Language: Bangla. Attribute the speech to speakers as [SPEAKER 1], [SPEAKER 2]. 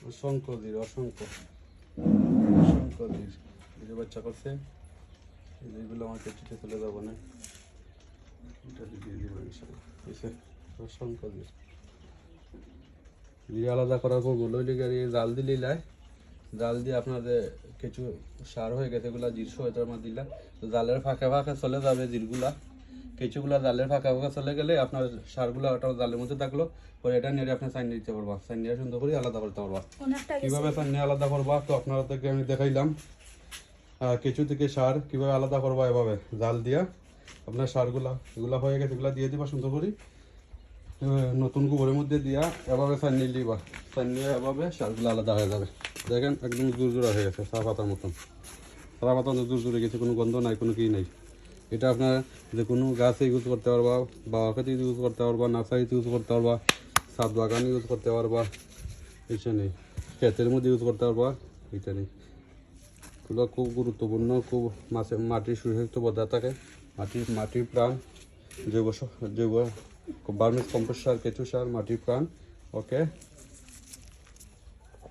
[SPEAKER 1] অসংখ্য ধীর, অসংখ্য ধীর। এই যে বাচ্চা করছে, এইগুলো আমার কেটে চলে যাবো না, এটা দিয়ে দিব ইনশাআল্লাহ। বুঝছে, অসংখ্য ধীর। ধীরে আলাদা করার পর বলো গাড়ি জাল দিলেই লাই, জাল দিয়ে আপনার কিছু সার হয়ে গেছে, এগুলা জিরশো এটার মধ্যে দিলা, তো জালের ফাঁকে ফাঁকে চলে যাবে জিরগুলা, কিছুগুলা জালের ফাঁকা ফাঁকা চলে গেলে আপনার সারগুলো ওটা জালের মধ্যে থাকলো, পরে এটা নিয়ে আপনি চাইনি দিতে পারবা, চাইনিয়া সুন্দর করে আলাদা করতে পারবা। কীভাবে চাইনিয়া আলাদা করবা তো আপনাদেরকে আমি দেখাইলাম। কিছু থেকে সার কীভাবে আলাদা করবা, এভাবে জাল দিয়া আপনার সারগুলা এগুলা হয়ে গেছে, এগুলা দিয়ে দিবা সুন্দর করে, নতুন গোবরের মধ্যে দিয়া এভাবে চাইনি দিবা, চাইনিয়া এভাবে সারগুলো আলাদা হয়ে যাবে। দেখেন একদম জোরজোড়া হয়ে গেছে, চা পাতার মতন, চা পাতা জোরজোরে গেছে, কোনো গন্ধ নাই, কোনো কি নাই। এটা আপনার যে কোনো গাছে ইউজ করতে পারবা, বাগাতে ইউজ করতে পারবা, নার্সারিতে ইউজ করতে পারবা, ছাদ বাগানে ইউজ করতে পারবা, এটা নেই ক্ষেতের মধ্যে ইউজ করতে পারবা, এটা নেই। এগুলো খুব গুরুত্বপূর্ণ, খুব মাটির সুরক্ষিত পদার্থ থাকে, মাটির প্রাণ, জৈব ভার্মিস কম্পোস্ট সার, কেঁচু সার, মাটির প্রাণ। ওকে।